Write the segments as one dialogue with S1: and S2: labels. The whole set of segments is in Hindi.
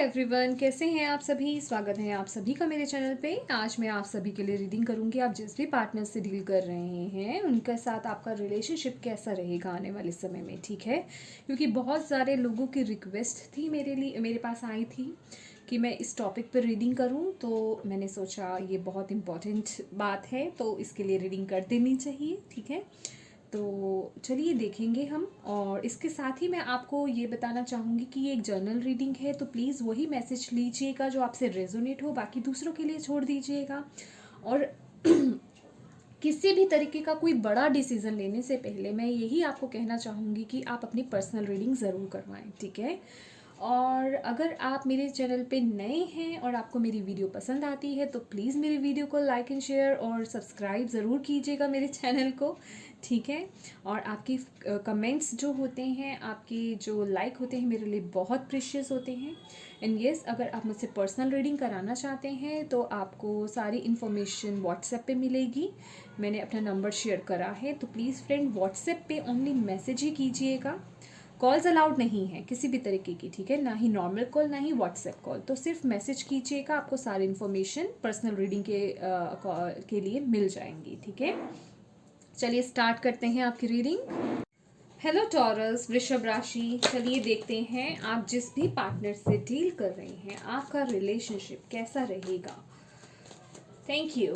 S1: एवरीवन, कैसे हैं आप सभी। स्वागत है आप सभी का मेरे चैनल पे। आज मैं आप सभी के लिए रीडिंग करूंगी। आप जिस भी पार्टनर से डील कर रहे हैं उनके साथ आपका रिलेशनशिप कैसा रहेगा आने वाले समय में, ठीक है। क्योंकि बहुत सारे लोगों की रिक्वेस्ट थी मेरे पास आई थी कि मैं इस टॉपिक पर रीडिंग करूं, तो मैंने सोचा ये बहुत इम्पॉर्टेंट बात है तो इसके लिए रीडिंग कर देनी चाहिए, ठीक है। तो चलिए देखेंगे हम। और इसके साथ ही मैं आपको ये बताना चाहूँगी कि ये एक जर्नल रीडिंग है, तो प्लीज़ वही मैसेज लीजिएगा जो आपसे रेजोनेट हो, बाकी दूसरों के लिए छोड़ दीजिएगा। और किसी भी तरीके का कोई बड़ा डिसीज़न लेने से पहले मैं यही आपको कहना चाहूँगी कि आप अपनी पर्सनल रीडिंग ज़रूर करवाएं, ठीक है। और अगर आप मेरे चैनल पे नए हैं और आपको मेरी वीडियो पसंद आती है तो प्लीज़ मेरी वीडियो को लाइक एंड शेयर और सब्सक्राइब ज़रूर कीजिएगा मेरे चैनल को, ठीक है। और आपकी कमेंट्स जो होते हैं, आपके जो लाइक होते हैं, मेरे लिए बहुत प्रीशियस होते हैं। एंड येस, अगर आप मुझसे पर्सनल रीडिंग कराना चाहते हैं तो आपको सारी इन्फॉर्मेशन व्हाट्सएप पे मिलेगी। मैंने अपना नंबर शेयर करा है, तो प्लीज़ फ्रेंड व्हाट्सएप पे ओनली मैसेज ही कीजिएगा। कॉल्स अलाउड नहीं है किसी भी तरीके की, ठीक है। ना ही नॉर्मल कॉल, ना ही व्हाट्सएप कॉल, तो सिर्फ मैसेज कीजिएगा, आपको सारी इन्फॉर्मेशन पर्सनल रीडिंग के लिए मिल जाएंगी, ठीक है। चलिए स्टार्ट करते हैं आपकी रीडिंग। हेलो टॉरस, वृषभ राशि। चलिए देखते हैं आप जिस भी पार्टनर से डील कर रहे हैं आपका रिलेशनशिप कैसा रहेगा। Thank you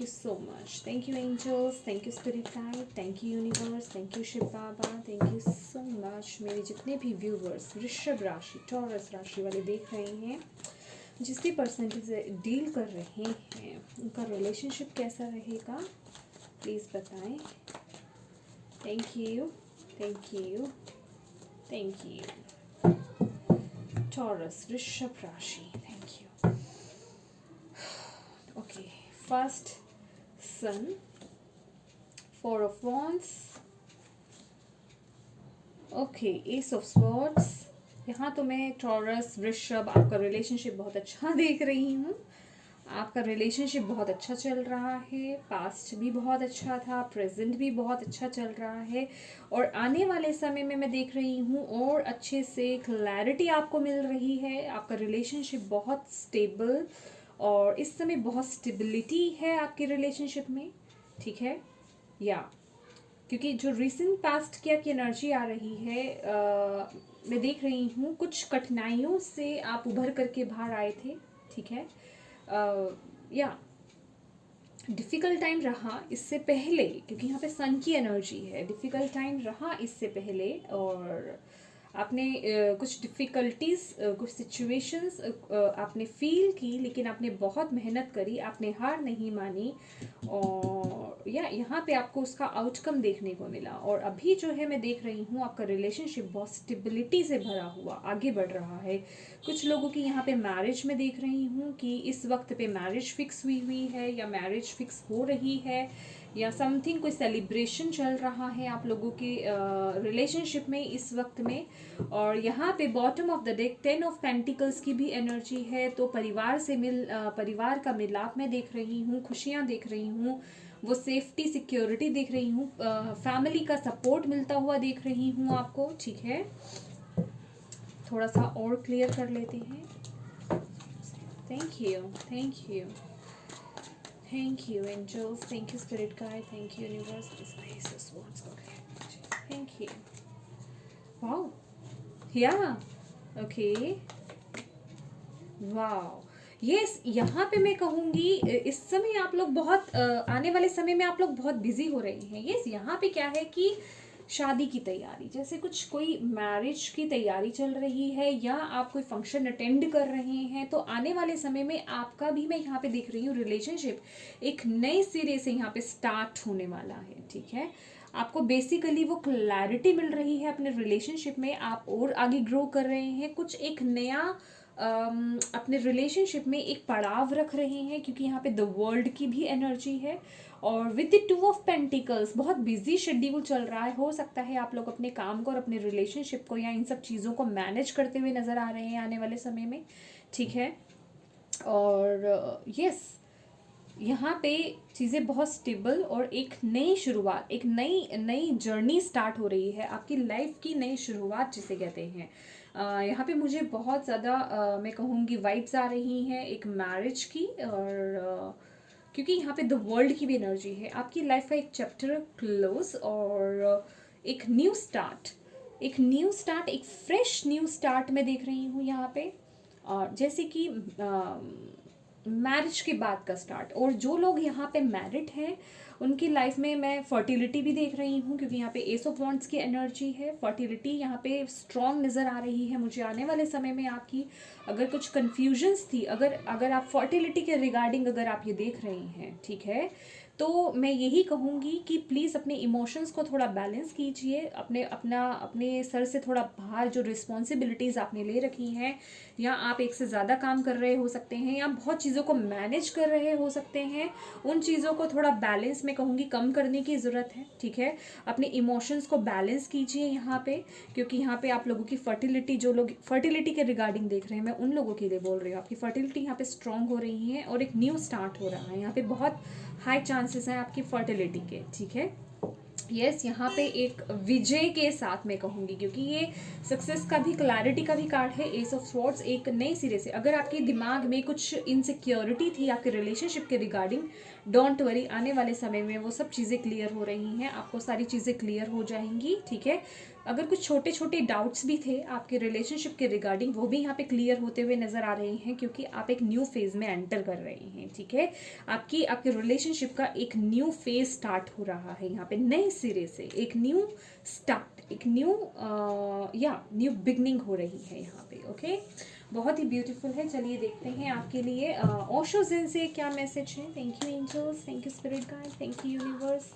S1: so much. Thank you angels, thank you spirit guide, thank you universe, thank you Shiv Baba, thank you so much. मेरे जितने भी व्यूवर्स वृषभ राशि, टॉरस राशि वाले देख रहे हैं, जिस भी पर्सन से डील कर रहे हैं उनका रिलेशनशिप कैसा रहेगा प्लीज़ बताएं। Thank you, thank you, thank you. Taurus वृषभ राशि, thank you. Okay, first sun, 4 of wands, okay, ace of swords. यहाँ तो मैं टॉरस वृषभ आपका रिलेशनशिप बहुत अच्छा देख रही हूँ। आपका रिलेशनशिप बहुत अच्छा चल रहा है, पास्ट भी बहुत अच्छा था, प्रेजेंट भी बहुत अच्छा चल रहा है, और आने वाले समय में मैं देख रही हूँ और अच्छे से क्लैरिटी आपको मिल रही है। आपका रिलेशनशिप बहुत स्टेबल, और इस समय बहुत स्टेबिलिटी है आपके रिलेशनशिप में, ठीक है। या क्योंकि जो रिसेंट पास्ट की एनर्जी आ रही है, मैं देख रही हूँ कुछ कठिनाइयों से आप उभर करके बाहर आए थे, ठीक है। या डिफ़िकल्ट टाइम रहा इससे पहले, क्योंकि यहाँ पे सन की एनर्जी है। डिफ़िकल्ट टाइम रहा इससे पहले, और आपने कुछ डिफ़िकल्टीज़, कुछ सिचुएशंस आपने फील की, लेकिन आपने बहुत मेहनत करी, आपने हार नहीं मानी, और या यहाँ पे आपको उसका आउटकम देखने को मिला। और अभी जो है मैं देख रही हूँ आपका रिलेशनशिप बहुत स्टेबिलिटी से भरा हुआ आगे बढ़ रहा है। कुछ लोगों की यहाँ पे मैरिज में देख रही हूँ कि इस वक्त पे मैरिज फिक्स हुई है, या मैरिज फिक्स हो रही है, या समथिंग कोई सेलिब्रेशन चल रहा है आप लोगों के रिलेशनशिप में इस वक्त में। और यहाँ पे bottom of the deck 10 of pentacles की भी एनर्जी है, तो परिवार का मिलाप मैं देख रही हूँ, खुशियाँ देख रही हूँ, वो सेफ्टी सिक्योरिटी देख रही हूँ, फैमिली का सपोर्ट मिलता हुआ देख रही हूँ आपको, ठीक है। थोड़ा सा और क्लियर कर लेते हैं। Thank you, thank you, thank you angels, thank you spirit guide, thank you universe, thank you. Wow, yeah okay, wow, yes. यहाँ पे मैं कहूँगी इस समय आप लोग बहुत आने वाले समय में आप लोग बहुत बिजी हो रहे हैं। यस, यहाँ पे क्या है कि शादी की तैयारी, जैसे कुछ कोई मैरिज की तैयारी चल रही है, या आप कोई फंक्शन अटेंड कर रहे हैं, तो आने वाले समय में आपका भी मैं यहाँ पे देख रही हूँ रिलेशनशिप एक नए सिरे से यहाँ पे स्टार्ट होने वाला है, ठीक है। आपको बेसिकली वो क्लैरिटी मिल रही है अपने रिलेशनशिप में, आप और आगे ग्रो कर रहे हैं, कुछ एक नया अपने रिलेशनशिप में एक पड़ाव रख रहे हैं, क्योंकि यहाँ पे द वर्ल्ड की भी एनर्जी है। और विद द 2 ऑफ पेंटिकल्स बहुत बिजी शेड्यूल चल रहा है। हो सकता है आप लोग अपने काम को और अपने रिलेशनशिप को या इन सब चीज़ों को मैनेज करते हुए नज़र आ रहे हैं आने वाले समय में, ठीक है। और यस, यहाँ पे चीज़ें बहुत स्टेबल और एक नई शुरुआत, एक नई नई जर्नी स्टार्ट हो रही है, आपकी लाइफ की नई शुरुआत जिसे कहते हैं। यहाँ पे मुझे बहुत ज़्यादा मैं कहूँगी वाइब्स आ रही हैं एक मैरिज की, और क्योंकि यहाँ पे द वर्ल्ड की भी एनर्जी है। आपकी लाइफ का एक चैप्टर क्लोज और एक न्यू स्टार्ट, एक फ्रेश न्यू स्टार्ट मैं देख रही हूँ यहाँ पे। और जैसे कि मैरिज के बाद का स्टार्ट, और जो लोग यहाँ पे मैरिड हैं उनकी लाइफ में मैं फर्टिलिटी भी देख रही हूँ, क्योंकि यहाँ पे एस ऑफ वॉन्ड्स की एनर्जी है। फर्टिलिटी यहाँ पे स्ट्रॉन्ग नज़र आ रही है मुझे आने वाले समय में। आपकी अगर कुछ कन्फ्यूजन्स थी, अगर आप फर्टिलिटी के रिगार्डिंग अगर आप ये देख रही हैं, ठीक है, तो मैं यही कहूँगी कि प्लीज़ अपने इमोशंस को थोड़ा बैलेंस कीजिए। अपने सर से थोड़ा बाहर जो रिस्पॉन्सिबिलिटीज़ आपने ले रखी हैं, या आप एक से ज़्यादा काम कर रहे हो सकते हैं, या बहुत चीज़ों को मैनेज कर रहे हो सकते हैं, उन चीज़ों को थोड़ा बैलेंस में कहूँगी कम करने की ज़रूरत है, ठीक है। अपने इमोशंस को बैलेंस कीजिए यहाँ पे, क्योंकि यहाँ पे आप लोगों की फर्टिलिटी, जो लोग फर्टिलिटी के रिगार्डिंग देख रहे हैं, मैं उन लोगों के लिए बोल रही हूँ, आपकी फर्टिलिटी यहाँ पे स्ट्रॉन्ग हो रही है और एक न्यू स्टार्ट हो रहा है। यहाँ पे बहुत हाई चांसेस हैं आपकी फर्टिलिटी के, ठीक है। यस, यहाँ पे एक विजय के साथ मैं कहूँगी, क्योंकि ये सक्सेस का भी, क्लैरिटी का भी कार्ड है। एस ऑफ स्वॉर्ड्स एक नए सिरे से, अगर आपके दिमाग में कुछ इनसिक्योरिटी थी आपके रिलेशनशिप के रिगार्डिंग, डोंट वरी, आने वाले समय में वो सब चीज़ें क्लियर हो रही हैं, आपको सारी चीज़ें क्लियर हो जाएंगी, ठीक है। अगर कुछ छोटे छोटे डाउट्स भी थे आपके रिलेशनशिप के रिगार्डिंग, वो भी यहाँ पे क्लियर होते हुए नज़र आ रहे हैं, क्योंकि आप एक न्यू फेज़ में एंटर कर रहे हैं, ठीक है। आपके रिलेशनशिप का एक न्यू फेज स्टार्ट हो रहा है यहाँ पे, नए सिरे से एक न्यू स्टार्ट, एक न्यू बिगनिंग हो रही है यहाँ पे, ओके। बहुत ही ब्यूटीफुल है। चलिए देखते हैं आपके लिए ओशो ज़ेन से क्या मैसेज है। Thank you angels, thank you spirit guide, thank you universe,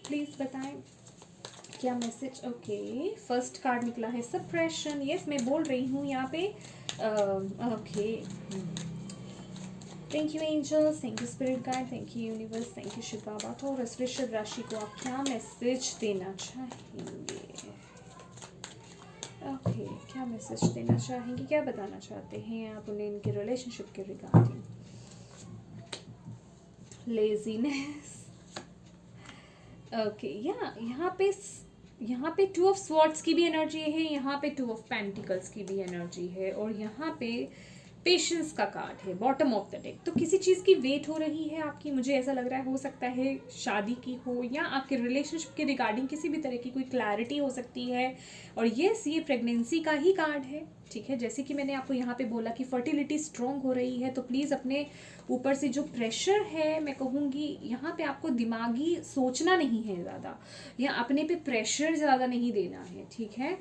S1: please बताएं क्या मैसेज। ओके, फर्स्ट कार्ड निकला है सप्रेशन। यस, मैं बोल रही हूँ यहाँ पे, okay, thank you angels, thank you spirit guide, thank you universe, thank you Shiv Baba. Taurus वृषभ राशि को आप क्या मैसेज देना चाहेंगे। ओके, क्या मैसेज देना चाहेंगे, क्या बताना चाहते हैं आप उन्हें इनके रिलेशनशिप के रिगार्डिंग। लेजीनेस, ओके, यहाँ पे टू ऑफ स्वॉर्ड्स की भी एनर्जी है, यहाँ पे टू ऑफ पेंटिकल्स की भी एनर्जी है, और यहाँ पे पेशेंस का कार्ड है बॉटम ऑफ द डेक। तो किसी चीज़ की वेट हो रही है आपकी, मुझे ऐसा लग रहा है, हो सकता है शादी की हो, या आपके रिलेशनशिप के रिगार्डिंग किसी भी तरह की कोई क्लैरिटी हो सकती है। और ये प्रेगनेंसी का ही कार्ड है, ठीक है। जैसे कि मैंने आपको यहाँ पे बोला कि फर्टिलिटी स्ट्रॉन्ग हो रही है, तो प्लीज़ अपने ऊपर से जो प्रेशर है, मैं कहूँगी यहाँ पे आपको दिमागी सोचना नहीं है ज़्यादा, या अपने पे प्रेशर ज़्यादा नहीं देना है, ठीक है।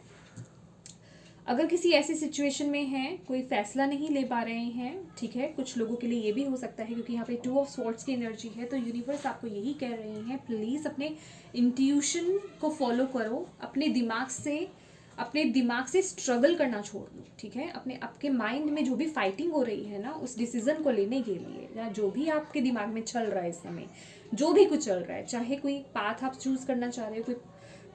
S1: अगर किसी ऐसी सिचुएशन में हैं, कोई फैसला नहीं ले पा रहे हैं, ठीक है, कुछ लोगों के लिए ये भी हो सकता है, क्योंकि यहाँ पे टू ऑफ स्वॉर्ड्स की एनर्जी है, तो यूनिवर्स आपको यही कह रहे हैं, प्लीज़ अपने इंट्यूशन को फॉलो करो, अपने दिमाग से स्ट्रगल करना छोड़ दो, ठीक है। आपके माइंड में जो भी फाइटिंग हो रही है ना, उस डिसीजन को लेने के लिए, या जो भी आपके दिमाग में चल रहा है इस समय, जो भी कुछ चल रहा है, चाहे कोई पाथ आप चूज करना चाह रहे हो, कोई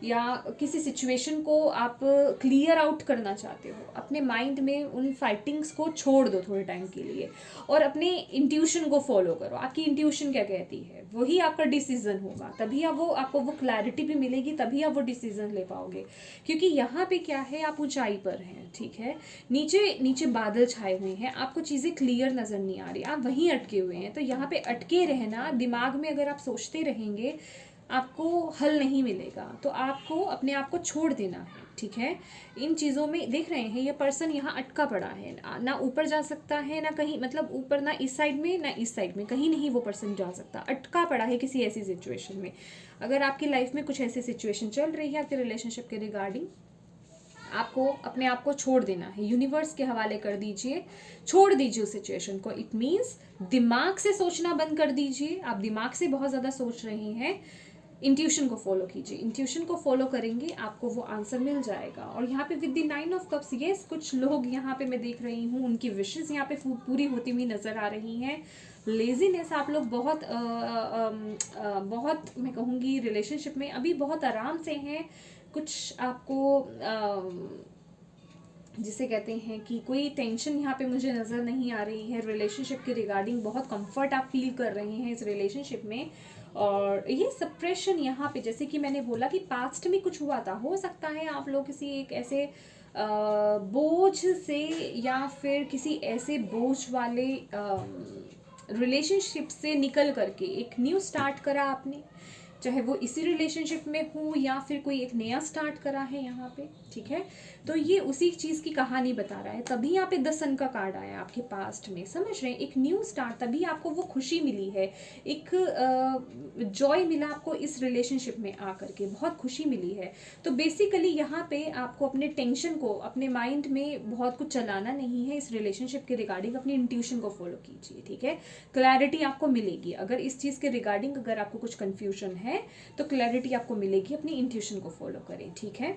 S1: या किसी सिचुएशन को आप क्लियर आउट करना चाहते हो, अपने माइंड में उन फाइटिंग्स को छोड़ दो थोड़े टाइम के लिए, और अपने इंट्यूशन को फॉलो करो। आपकी इंट्यूशन क्या कहती है, वही आपका डिसीजन होगा, तभी आपको वो क्लैरिटी भी मिलेगी, तभी आप वो डिसीजन ले पाओगे। क्योंकि यहाँ पे क्या है, आप ऊंचाई पर हैं, ठीक है, नीचे नीचे बादल छाए हुए हैं, आपको चीज़ें क्लियर नज़र नहीं आ रही, आप वहीं अटके हुए हैं। तो यहाँ पे अटके रहना, दिमाग में अगर आप सोचते रहेंगे, आपको हल नहीं मिलेगा, तो आपको अपने आप को छोड़ देना है, ठीक है। इन चीज़ों में देख रहे हैं, ये पर्सन यहाँ अटका पड़ा है, ना ऊपर जा सकता है, ना कहीं, मतलब ऊपर ना इस साइड में ना इस साइड में, कहीं नहीं वो पर्सन जा सकता, अटका पड़ा है किसी ऐसी सिचुएशन में। अगर आपकी लाइफ में कुछ ऐसी सिचुएशन चल रही है आपके रिलेशनशिप के रिगार्डिंग, आपको अपने आप को छोड़ देना है, यूनिवर्स के हवाले कर दीजिए, छोड़ दीजिए उस सिचुएशन को। इट मीन्स दिमाग से सोचना बंद कर दीजिए, आप दिमाग से बहुत ज़्यादा सोच रहे हैं, इंट्यूशन को फॉलो कीजिए, इंट्यूशन को फॉलो करेंगे आपको वो आंसर मिल जाएगा। और यहाँ पे with the 9 of cups, yes, कुछ लोग यहाँ पे मैं देख रही हूँ, उनकी विशेस यहाँ पे पूरी होती हुई नज़र आ रही हैं। लेजीनेस, आप लोग बहुत मैं कहूँगी रिलेशनशिप में अभी बहुत आराम से हैं, कुछ आपको जिसे कहते हैं कि कोई टेंशन यहाँ पे मुझे नज़र नहीं आ रही है। रिलेशनशिप के रिगार्डिंग बहुत कंफर्ट आप फील कर रहे हैं इस रिलेशनशिप में। और ये सप्रेशन यहाँ पे, जैसे कि मैंने बोला कि पास्ट में कुछ हुआ था, हो सकता है आप लोग किसी एक ऐसे बोझ से या फिर किसी ऐसे बोझ वाले रिलेशनशिप से निकल करके एक न्यू स्टार्ट करा आपने, चाहे वो इसी रिलेशनशिप में हो या फिर कोई एक नया स्टार्ट करा है यहाँ पे, ठीक है। तो ये उसी चीज़ की कहानी बता रहा है, तभी यहाँ पे द सन का कार्ड आया आपके पास्ट में, समझ रहे हैं, एक न्यू स्टार्ट, तभी आपको वो खुशी मिली है, एक जॉय मिला आपको इस रिलेशनशिप में आकर के, बहुत खुशी मिली है। तो बेसिकली यहाँ पे आपको अपने टेंशन को, अपने माइंड में बहुत कुछ चलाना नहीं है इस रिलेशनशिप के रिगार्डिंग, अपनी इंट्यूशन को फॉलो कीजिए, ठीक है। क्लैरिटी आपको मिलेगी अगर इस चीज़ के रिगार्डिंग अगर आपको कुछ कन्फ्यूजन है तो क्लैरिटी आपको मिलेगी, अपनी इंट्यूशन को फॉलो करें, ठीक है।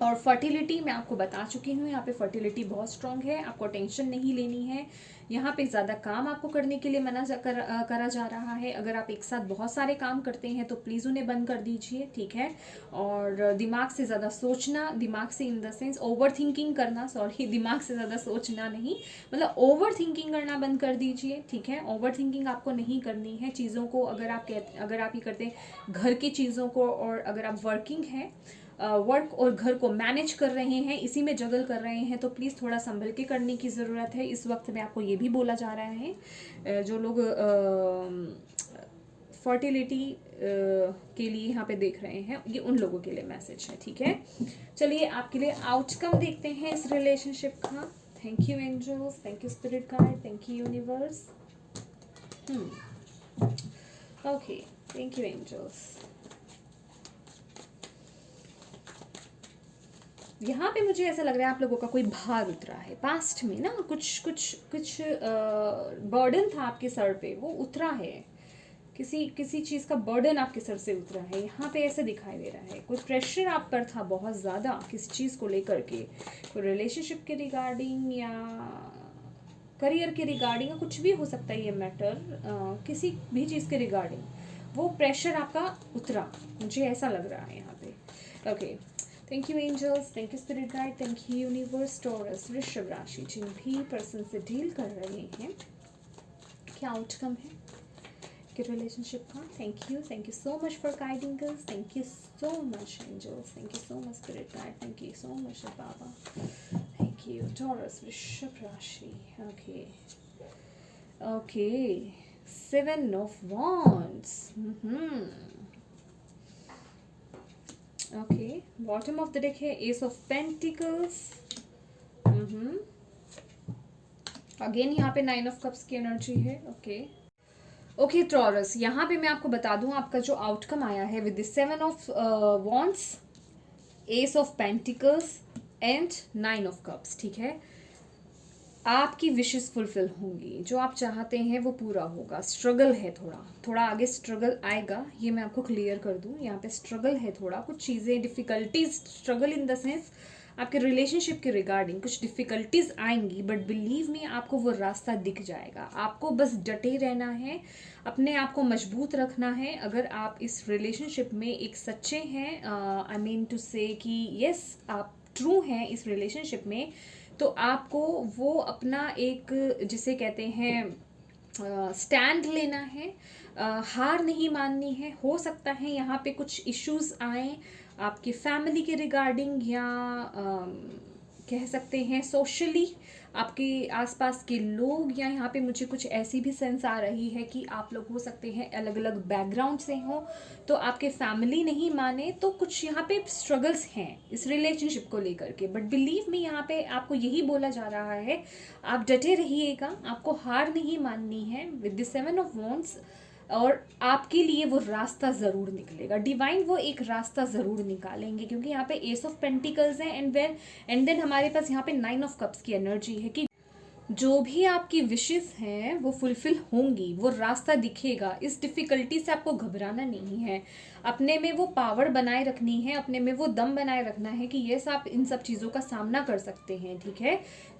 S1: और फर्टिलिटी मैं आपको बता चुकी हूँ, यहाँ पे फर्टिलिटी बहुत स्ट्रांग है, आपको टेंशन नहीं लेनी है। यहाँ पे ज़्यादा काम आपको करने के लिए मना करा जा रहा है। अगर आप एक साथ बहुत सारे काम करते हैं तो प्लीज़ उन्हें बंद कर दीजिए, ठीक है। और दिमाग से ज़्यादा सोचना, दिमाग से in the sense over thinking करना, सॉरी, दिमाग से ज़्यादा सोचना नहीं, मतलब ओवर थिंकिंग करना बंद कर दीजिए, ठीक है। ओवर थिंकिंग आपको नहीं करनी है चीज़ों को, अगर आप ये करते हैं घर की चीज़ों को, और अगर आप वर्किंग हैं, वर्क और घर को मैनेज कर रहे हैं, इसी में जगल कर रहे हैं, तो प्लीज़ थोड़ा संभल के करने की ज़रूरत है। इस वक्त में आपको ये भी बोला जा रहा है, जो लोग फर्टिलिटी के लिए यहाँ पे देख रहे हैं, ये उन लोगों के लिए मैसेज है, ठीक है। चलिए आपके लिए आउटकम देखते हैं इस रिलेशनशिप का। Thank you angels, thank you spirit guide, thank you universe. Okay, thank you angels. यहाँ पे मुझे ऐसा लग रहा है आप लोगों का कोई भार उतरा है पास्ट में ना, कुछ बर्डन था आपके सर पे, वो उतरा है, किसी चीज़ का बर्डन आपके सर से उतरा है, यहाँ पे ऐसे दिखाई दे रहा है। कोई प्रेशर आप पर था बहुत ज़्यादा किसी चीज़ को लेकर के, कोई रिलेशनशिप के रिगार्डिंग या करियर के रिगार्डिंग, या कुछ भी हो सकता है ये मैटर, किसी भी चीज़ के रिगार्डिंग वो प्रेशर आपका उतरा, मुझे ऐसा लग रहा है यहाँ पे। Okay, thank you angels, thank you spirit guide, thank you universe. Taurus वृषभ राशि जिन भी पर्सन से डील कर रहे हैं, क्या आउटकम है के रिलेशनशिप का। Thank you so much for guiding us, thank you so much angels, thank you so much spirit guide, thank you so much Baba, thank you. Taurus वृषभ राशि, okay okay, 7 of Wands, okay, bottom of the deck है एस ऑफ पेंटिकल्स, अगेन यहाँ पे 9 of कप्स की एनर्जी है। ओके टॉरस, यहाँ पे मैं आपको बता दूँ आपका जो आउटकम आया है with the 7 of Wands, S of pentacles and 9 of cups, ठीक है। आपकी विशेस फुलफिल होंगी, जो आप चाहते हैं वो पूरा होगा। स्ट्रगल है, थोड़ा आगे स्ट्रगल आएगा, ये मैं आपको क्लियर कर दूं। यहाँ पे स्ट्रगल है, थोड़ा कुछ चीज़ें difficulties, struggle in the sense आपके रिलेशनशिप के रिगार्डिंग कुछ डिफ़िकल्टीज आएंगी, बट बिलीव मी आपको वो रास्ता दिख जाएगा। आपको बस डटे रहना है, अपने आप को मजबूत रखना है। अगर आप इस रिलेशनशिप में एक सच्चे हैं, आई मीन टू से कि यस आप ट्रू हैं इस रिलेशनशिप में, तो आपको वो अपना एक जिसे कहते हैं स्टैंड लेना है, हार नहीं माननी है। हो सकता है यहाँ पे कुछ इश्यूज आए आपकी फैमिली के रिगार्डिंग, या कह सकते हैं सोशली आपके आसपास के लोग, या यहाँ पे मुझे कुछ ऐसी भी सेंस आ रही है कि आप लोग हो सकते हैं अलग अलग बैकग्राउंड से हों, तो आपके फैमिली नहीं माने, तो कुछ यहाँ पे स्ट्रगल्स हैं इस रिलेशनशिप को लेकर के। बट बिलीव मी यहाँ पे आपको यही बोला जा रहा है, आप डटे रहिएगा, आपको हार नहीं माननी है विद द 7 of Wands, और आपके लिए वो रास्ता ज़रूर निकलेगा। डिवाइन वो एक रास्ता ज़रूर निकालेंगे, क्योंकि यहाँ पे एस ऑफ पेंटिकल्स है एंड देन हमारे पास यहाँ पे 9 of कप्स की एनर्जी है कि जो भी आपकी विशेस हैं वो फुलफिल होंगी, वो रास्ता दिखेगा। इस डिफ़िकल्टी से आपको घबराना नहीं है, अपने में वो पावर बनाए रखनी है, अपने में वो दम बनाए रखना है कि यस आप इन सब चीज़ों का सामना कर सकते हैं, ठीक है।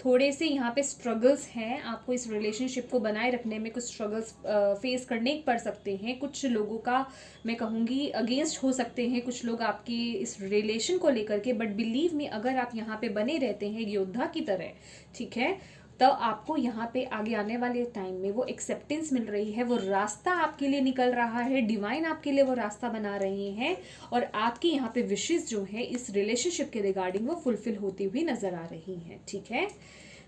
S1: थोड़े से यहाँ पे स्ट्रगल्स हैं, आपको इस रिलेशनशिप को बनाए रखने में कुछ स्ट्रगल्स फेस करने पड़ सकते हैं। कुछ लोगों का मैं कहूँगी अगेंस्ट हो सकते हैं कुछ लोग आपकी इस रिलेशन को लेकर के, बट बिलीव मी अगर आप यहाँ पे बने रहते हैं योद्धा की तरह, ठीक है, तो आपको यहाँ पे आगे आने वाले टाइम में वो एक्सेप्टेंस मिल रही है, वो रास्ता आपके लिए निकल रहा है, डिवाइन आपके लिए वो रास्ता बना रहे हैं, और आपकी यहाँ पे विशेस जो है इस रिलेशनशिप के रिगार्डिंग वो फुलफिल होती हुई नजर आ रही हैं, ठीक है।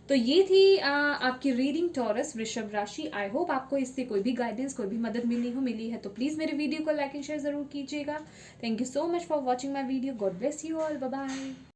S1: तो ये थी आपकी रीडिंग टॉरस वृषभ राशि। आई होप आपको इससे कोई भी गाइडेंस, कोई भी मदद मिली है तो प्लीज़ मेरे वीडियो को लाइक एंड शेयर ज़रूर कीजिएगा। Thank you so much for watching my video. God bless you all. Bye bye.